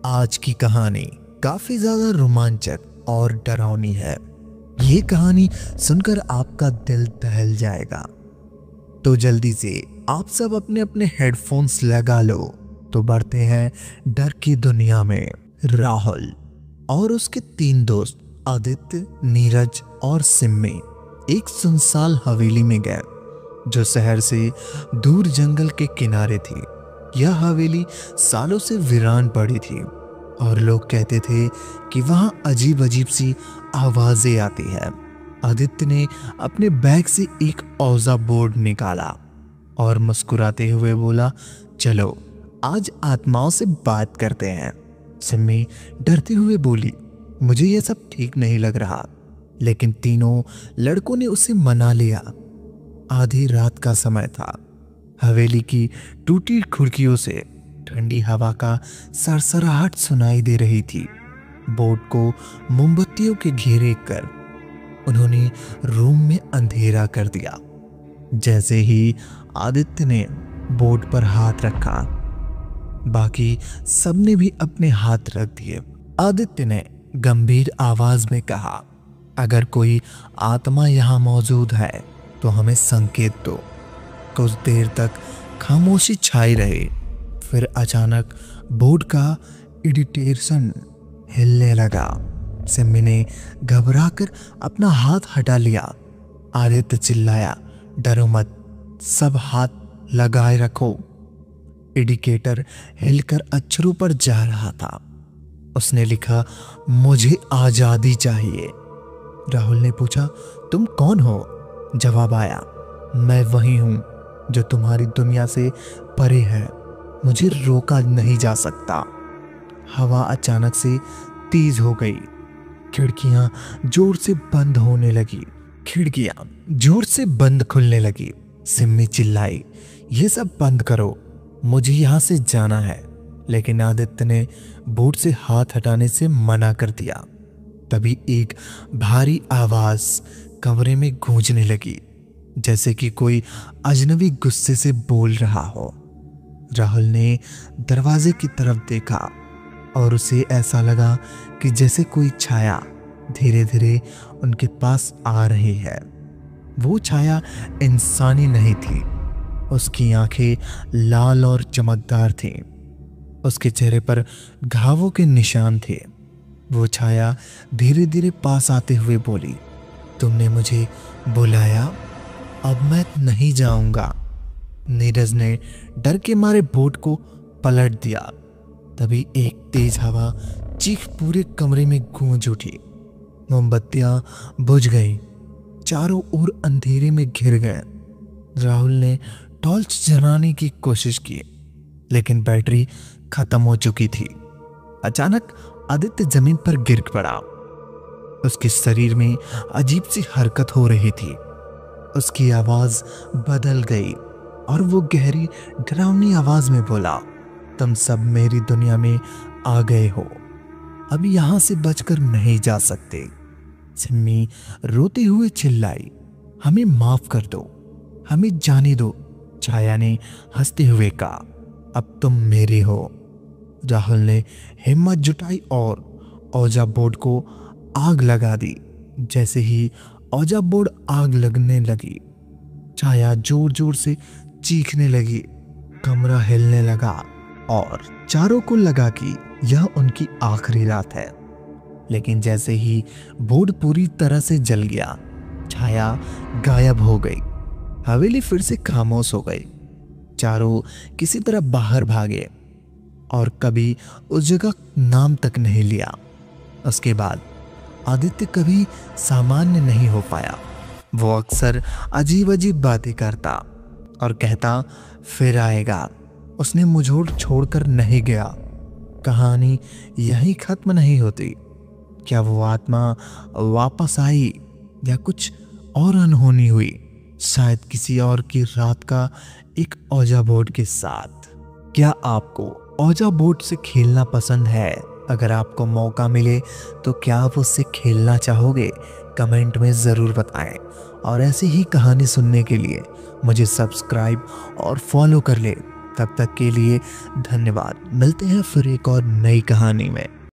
आज की कहानी काफी ज्यादा रोमांचक और डरावनी है। ये कहानी सुनकर आपका दिल दहल जाएगा। तो जल्दी से आप सब अपने अपने हेडफोन्स लगा लो। तो बढ़ते हैं डर की दुनिया में। राहुल और उसके 3 दोस्त आदित्य, नीरज और सिम्मी एक सुनसान हवेली में गए जो शहर से दूर जंगल के किनारे थी। यह हवेली सालों से वीरान पड़ी थी और लोग कहते थे कि वहां अजीब अजीब सी आवाजें आती है। आदित्य ने अपने बैग से एक औजा बोर्ड निकाला और मुस्कुराते हुए बोला, चलो आज आत्माओं से बात करते हैं। सिम्मी डरते हुए बोली, मुझे यह सब ठीक नहीं लग रहा। लेकिन तीनों लड़कों ने उसे मना लिया। आधी रात का समय था। हवेली की टूटी खिड़कियों से ठंडी हवा का सरसराहट सुनाई दे रही थी। बोर्ड को मोमबत्तियों के घेरे कर उन्होंने रूम में अंधेरा कर दिया। जैसे ही आदित्य ने बोर्ड पर हाथ रखा, बाकी सबने भी अपने हाथ रख दिए। आदित्य ने गंभीर आवाज में कहा, अगर कोई आत्मा यहाँ मौजूद है तो हमें संकेत दो। कुछ देर तक खामोशी छाई रही। फिर अचानक बोर्ड का एडिटेशन हिलने लगा। सिम्मी ने घबराकर अपना हाथ हटा लिया। आदित्य चिल्लाया, डरो मत, सब हाथ लगाए रखो। इंडिकेटर हिलकर अक्षरों पर जा रहा था। उसने लिखा, मुझे आजादी चाहिए। राहुल ने पूछा, तुम कौन हो? जवाब आया, मैं वही हूं जो तुम्हारी दुनिया से परे है। मुझे रोका नहीं जा सकता। हवा अचानक से तेज हो गई। खिड़कियां जोर से बंद होने लगी। खिड़कियां जोर से बंद खुलने लगी। सिम्मी चिल्लाई, ये सब बंद करो, मुझे यहां से जाना है। लेकिन आदित्य ने बोर्ड से हाथ हटाने से मना कर दिया। तभी एक भारी आवाज कमरे में गूंजने लगी, जैसे कि कोई अजनबी गुस्से से बोल रहा हो। राहुल ने दरवाजे की तरफ देखा और उसे ऐसा लगा कि जैसे कोई छाया धीरे धीरे उनके पास आ रही है। वो छाया इंसानी नहीं थी। उसकी आंखें लाल और चमकदार थीं। उसके चेहरे पर घावों के निशान थे। वो छाया धीरे धीरे पास आते हुए बोली, तुमने मुझे बुलाया, अब मैं नहीं जाऊंगा। नीरज ने डर के मारे बोर्ड को पलट दिया। तभी एक तेज हवा चीख पूरे कमरे में गूंज उठी। मोमबत्तियां बुझ गईं। चारों ओर अंधेरे में घिर गए। राहुल ने टॉर्च जलाने की कोशिश की, लेकिन बैटरी खत्म हो चुकी थी। अचानक आदित्य जमीन पर गिर पड़ा। उसके शरीर में अजीब सी हरकत हो रही थी। उसकी आवाज बदल गई और वो गहरी डरावनी आवाज में बोला, तुम सब मेरी दुनिया में आ गए हो, अब यहां से बचकर नहीं जा सकते। सिम्मी रोते हुए चिल्लाई, हमें माफ कर दो, हमें जाने दो। छाया ने हंसते हुए कहा, अब तुम मेरे हो। राहुल ने हिम्मत जुटाई और औजा बोर्ड को आग लगा दी। जैसे ही औजा बोर्ड आग लगने लगी, छाया जोर जोर से चीखने लगी। कमरा हिलने लगा और चारों को लगा कि यह उनकी आखिरी रात है। लेकिन जैसे ही बोर्ड पूरी तरह से जल गया, छाया गायब हो गई। हवेली फिर से खामोश हो गई। चारों किसी तरह बाहर भागे और कभी उस जगह नाम तक नहीं लिया। उसके बाद आदित्य कभी सामान्य नहीं हो पाया। वो अक्सर अजीब अजीब बातें करता और कहता, फिर आएगा। उसने मुझे छोड़कर नहीं गया। कहानी यहीं खत्म नहीं होती। क्या वो आत्मा वापस आई या कुछ और अनहोनी हुई? शायद किसी और की रात का एक औजा बोर्ड के साथ। क्या आपको औजा बोर्ड से खेलना पसंद है? अगर आपको मौका मिले तो क्या आप उससे खेलना चाहोगे? कमेंट में ज़रूर बताएं। और ऐसी ही कहानी सुनने के लिए मुझे सब्सक्राइब और फॉलो कर ले, तब तक के लिए धन्यवाद। मिलते हैं फिर एक और नई कहानी में।